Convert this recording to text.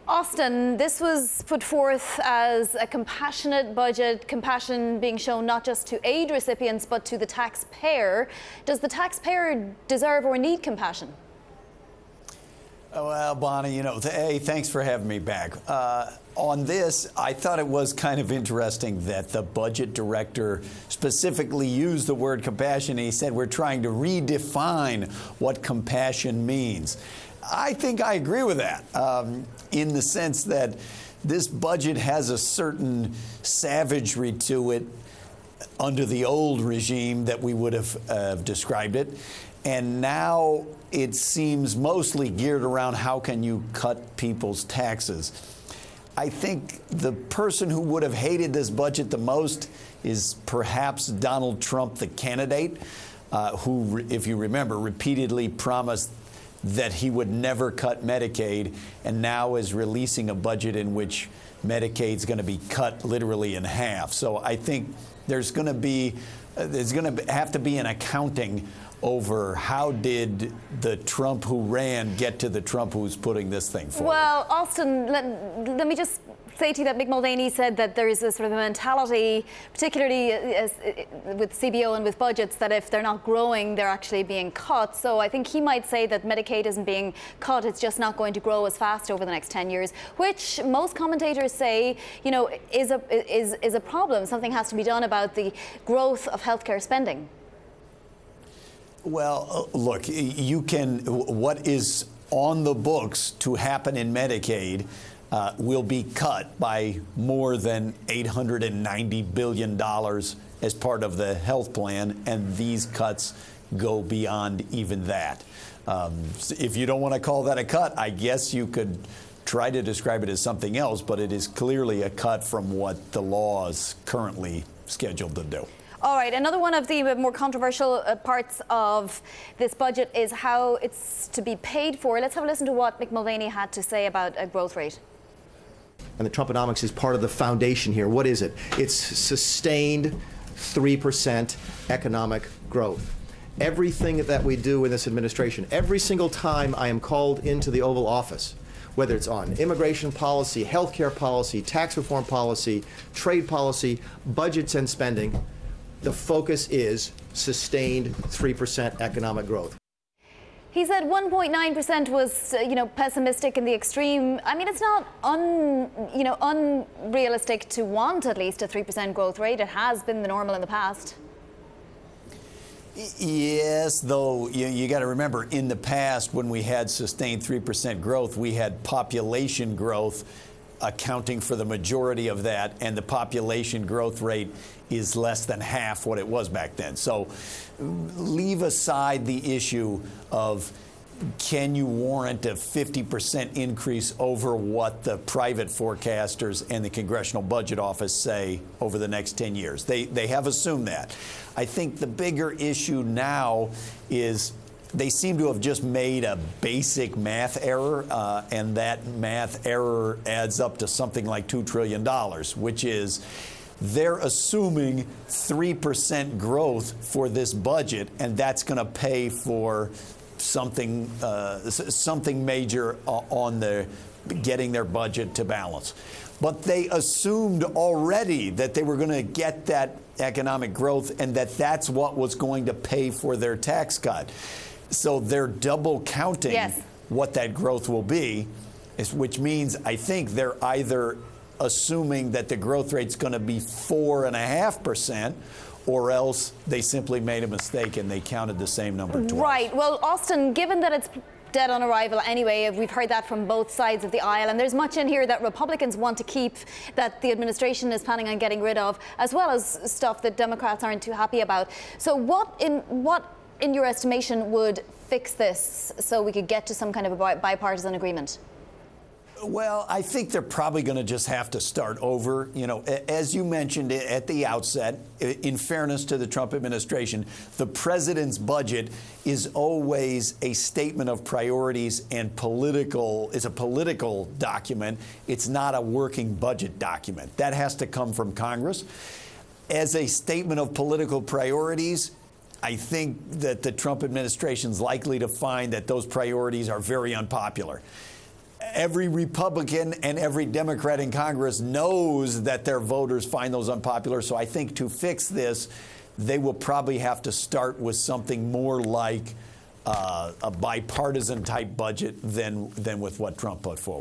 Austan, this was put forth as a compassionate budget, compassion being shown not just to aid recipients but to the taxpayer. Does the taxpayer deserve or need compassion? Well, Bonnie, hey, thanks for having me back. On this, I thought it was kind of interesting that the budget director specifically used the word compassion. He said we're trying to redefine what compassion means. I think I agree with that in the sense that this budget has a certain savagery to it under the old regime that we would have described it. And now it seems mostly geared around how can you cut people's taxes. I think the person who would have hated this budget the most is perhaps Donald Trump, the candidate, who, if you remember, repeatedly promised that he would never cut Medicaid, and now is releasing a budget in which Medicaid's going to be cut literally in half. So I think there's going to have to be an accounting over how did the Trump who ran get to the Trump who's putting this thing forward. Well, Austan, let me just say to you that Mick Mulvaney said that there is a sort of a mentality, particularly with CBO and with budgets, that if they're not growing, they're actually being cut. So I think he might say that Medicaid isn't being cut, it's just not going to grow as fast over the next 10 years, which most commentators say, is a problem. Something has to be done about the growth of healthcare spending. Well, look, what is on the books to happen in Medicaid will be cut by more than $890 billion as part of the health plan, and these cuts go beyond even that. If you don't want to call that a cut, I guess you could try to describe it as something else, but it is clearly a cut from what the law is currently scheduled to do. All right, another one of the more controversial parts of this budget is how it's to be paid for. Let's have a listen to what Mick Mulvaney had to say about a growth rate. And the Trumponomics is part of the foundation here. What is it? It's sustained 3% economic growth. Everything that we do in this administration, every single time I am called into the Oval Office, whether it's on immigration policy, healthcare policy, tax reform policy, trade policy, budgets and spending, the focus is sustained 3% economic growth. He said 1.9% was, pessimistic in the extreme. I mean, it's not unrealistic to want at least a 3% growth rate. It has been the normal in the past. Yes, though you got to remember, in the past, when we had sustained 3% growth, we had population growth accounting for the majority of that, and the population growth rate is less than half what it was back then. So leave aside the issue of can you warrant a 50% increase over what the private forecasters and the Congressional Budget Office say over the next 10 years. They have assumed that. I think the bigger issue now is they seem to have just made a basic math error, and that math error adds up to something like $2 trillion, which is they're assuming 3% growth for this budget, and that's going to pay for something major on getting their budget to balance. But they assumed already that they were going to get that economic growth and that that's what was going to pay for their tax cut. So they're double counting what that growth will be, which means I think they're either assuming that the growth rate's going to be 4.5%, or else they simply made a mistake and they counted the same number twice. Right. Well, Austan, given that it's dead on arrival anyway, we've heard that from both sides of the aisle, and there's much in here that Republicans want to keep that the administration is planning on getting rid of, as well as stuff that Democrats aren't too happy about. So what in your estimation would fix this so we could get to some kind of a bipartisan agreement? Well, I think they're probably going to just have to start over. As you mentioned at the outset, in fairness to the Trump administration, the president's budget is always a statement of priorities and it's a political document. It's not a working budget document. That has to come from Congress. As a statement of political priorities, I think that the Trump administration is likely to find that those priorities are very unpopular. every Republican and every Democrat in Congress knows that their voters find those unpopular. So I think to fix this, they will probably have to start with something more like a bipartisan type budget than with what Trump put forward.